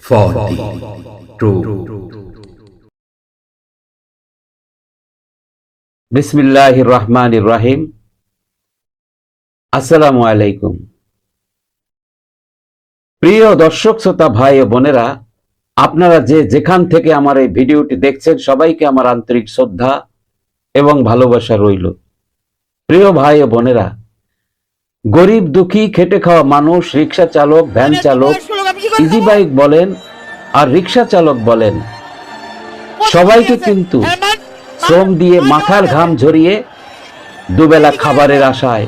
for the truth. বিসমিল্লাহির রহমানির রহিম। আসসালামু আলাইকুম। প্রিয় দর্শক শ্রোতা ভাই ও বোনেরা, আপনারা যেখান থেকে আমার এই ভিডিওটি দেখছেন সবাইকে আমার আন্তরিক শ্রদ্ধা এবং ভালোবাসা রইল। প্রিয় ভাই ও বোনেরা, গরিব দুঃখী খেটে খাওয়া মানুষ, রিক্সা চালক, ভ্যান চালক, ইজি বাইক বলেন আর রিক্সা চালক বলেন, সবাইকে কিন্তু শ্রম দিয়ে মাথার ঘাম ঝরিয়ে দুবেলা খাবারের আশায়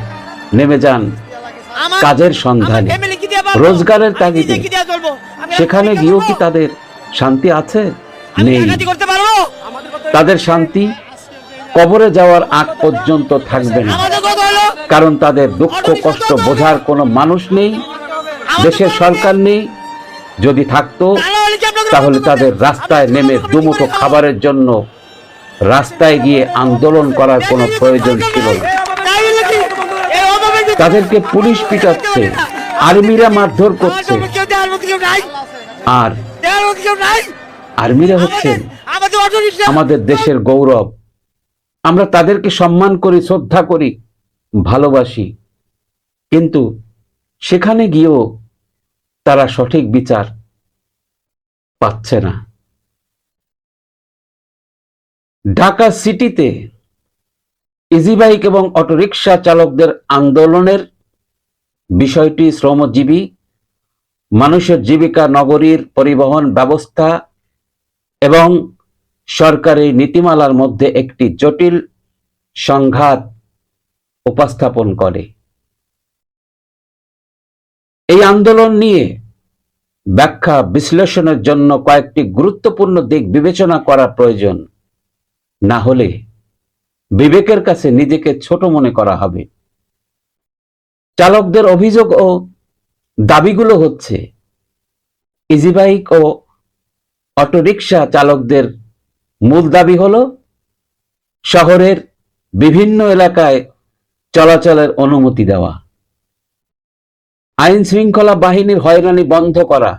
নেমে যান কাজের সন্ধানে, রোজগারের তাগিদে। সেখানে গিয়েও কি তাদের শান্তি আছে? নেই। তাদের শান্তি কবরে যাওয়ার আগ পর্যন্ত থাকবে না, কারণ তাদের দুঃখ কষ্ট বোঝার কোনো মানুষ নেই, দেশের সরকার নেই। যদি থাকতো তাহলে তাদের রাস্তায় নেমে দুমুঠো খাবারের জন্য রাস্তায় গিয়ে আন্দোলন করার কোনো প্রয়োজন ছিল না। তাদেরকে পুলিশ পিটাচ্ছে, আর্মিরা মারধর করছে, আর আর্মিরা হচ্ছেন আমাদের দেশের গৌরব। আমরা তাদেরকে সম্মান করি, শ্রদ্ধা করি, ভালোবাসি, কিন্তু সেখানে গিয়েও তারা সঠিক বিচার পাচ্ছে না। ঢাকা সিটিতে ইজি বাইক এবং অটোরিকশা চালকদের আন্দোলনের বিষয়টি শ্রমজীবী মানুষের জীবিকা, নগরীর পরিবহন ব্যবস্থা এবং সরকারি নীতিমালার মধ্যে একটি জটিল সংঘাত উপস্থাপন করে। এই আন্দোলন নিয়ে ব্যাখ্যা বিশ্লেষণের জন্য কয়েকটি গুরুত্বপূর্ণ দিক বিবেচনা করা প্রয়োজন, না হলে বিবেকের কাছে নিজেকে ছোট মনে করা হবে। চালকদের অভিযোগ ও দাবিগুলো হচ্ছে, ইজি বাইক ও অটোরিকশা চালকদের মূল দাবি হলো শহরের বিভিন্ন এলাকায় চলাচলের অনুমতি দেওয়া, আইন শৃঙ্খলা বাহিনীর হয়রানি বন্ধ করা,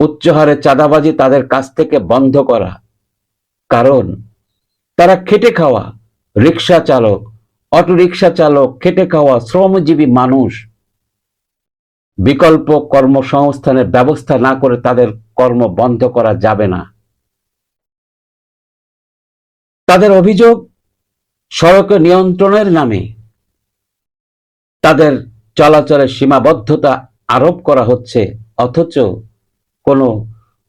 উচ্চ হারে চাঁদাবাজি তাদের কাছ থেকে বন্ধ করা। কারণ তারা খেটে খাওয়া রিক্সা চালক, অটোরিকশা চালক, খেটে খাওয়া শ্রমজীবী মানুষ। বিকল্প কর্মসংস্থানের ব্যবস্থা না করে তাদের কর্ম বন্ধ করা যাবে না। তাদের অভিযোগ, সড়কে নিয়ন্ত্রণের নামে তাদের চলাচলের সীমাবদ্ধতা আরোপ করা হচ্ছে, অথচ কোনো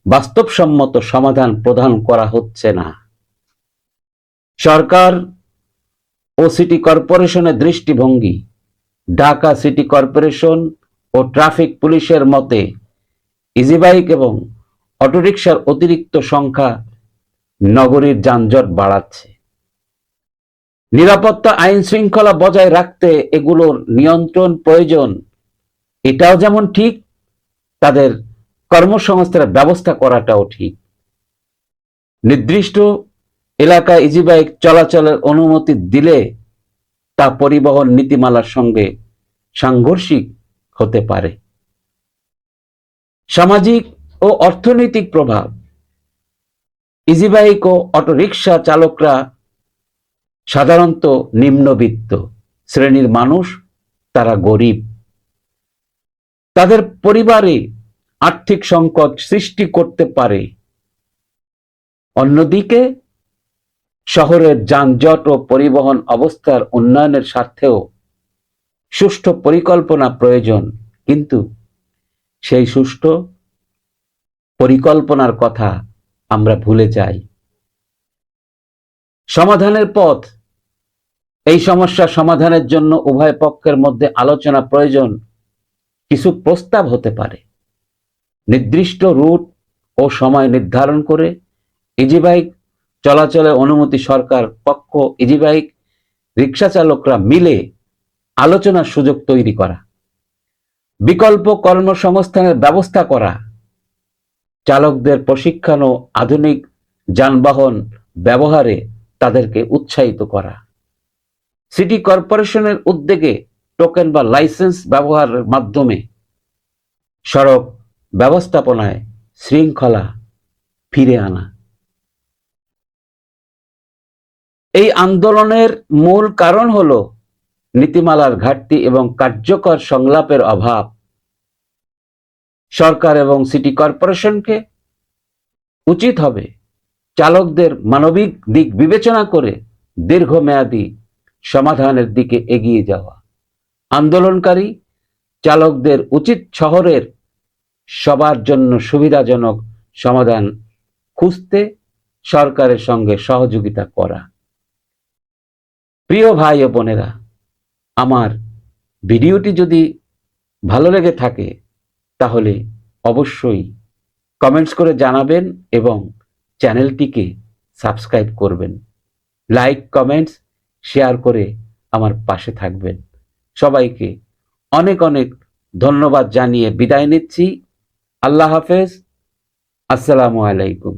বাস্তবসম্মত সমাধান প্রদান করা হচ্ছে না। সরকার ও সিটি কর্পোরেশনের দৃষ্টিভঙ্গি, ঢাকা সিটি কর্পোরেশন ও ট্রাফিক পুলিশের মতে ইজি বাইক এবং অটোরিকশার অতিরিক্ত সংখ্যা নগরীর যানজট বাড়াচ্ছে। নিরাপত্তা, আইন শৃঙ্খলা বজায় রাখতে এগুলোর নিয়ন্ত্রণ প্রয়োজন, এটাও যেমন ঠিক, তাদের কর্মসংস্থানের ব্যবস্থা করাটাও ঠিক। নির্দিষ্ট এলাকায় ইজি বাইক চলাচলের অনুমতি দিলে তা পরিবহন নীতিমালার সঙ্গে সাংঘর্ষিক হতে পারে। সামাজিক ও অর্থনৈতিক প্রভাব, ইজি বাইক ও অটোরিকশা চালকরা সাধারণত নিম্নবিত্ত শ্রেণীর মানুষ, তারা গরিব। তাদের পরিবারে আর্থিক সংকট সৃষ্টি করতে পারে। অন্যদিকে শহরের যানজট ও পরিবহন অবস্থার উন্নয়নের স্বার্থেও সুষ্ঠু পরিকল্পনা প্রয়োজন, কিন্তু সেই সুষ্ঠু পরিকল্পনার কথা আমরা ভুলে যাই। সমাধানের পথ, এই সমস্যা সমাধানের জন্য উভয় পক্ষের মধ্যে আলোচনা প্রয়োজন। কিছু প্রস্তাব হতে পারে, নির্দিষ্ট রুট ও সময় নির্ধারণ করে ইজি বাইক চলাচলের অনুমতি সরকার পক্ষ, ইজি বাইক রিক্সা চালকরা মিলে আলোচনার সুযোগ তৈরি করা, বিকল্প কর্মসংস্থানের ব্যবস্থা করা, চালকদের প্রশিক্ষণ ও আধুনিক যানবাহন ব্যবহারে তাদেরকে উৎসাহিত করা, সিটি কর্পোরেশনের উদ্যোগে টোকেন বা লাইসেন্স ব্যবহারের মাধ্যমে সড়ক ব্যবস্থাপনায় শৃঙ্খলা ফিরে আনা। এই আন্দোলনের মূল কারণ হল নীতিমালার ঘাটতি এবং কার্যকর সংলাপের অভাব। সরকার এবং সিটি কর্পোরেশনকে উচিত হবে চালকদের মানবিক দিক বিবেচনা করে দীর্ঘমেয়াদী সমাধানের দিকে এগিয়ে যাওয়া। আন্দোলনকারী চালকদের উচিত শহরের সবার জন্য সুবিধাজনক সমাধান খুঁজতে সরকারের সঙ্গে সহযোগিতা করা। প্রিয় ভাই ও বোনেরা, আমার ভিডিওটি যদি ভালো লেগে থাকে তাহলে অবশ্যই কমেন্টস করে জানাবেন এবং চ্যানেলটিকে সাবস্ক্রাইব করবেন। লাইক, কমেন্টস, শেয়ার করে আমার পাশে থাকবেন। সবাইকে অনেক অনেক ধন্যবাদ জানিয়ে বিদায় নিচ্ছি। আল্লাহ হাফেজ। আসসালামু আলাইকুম।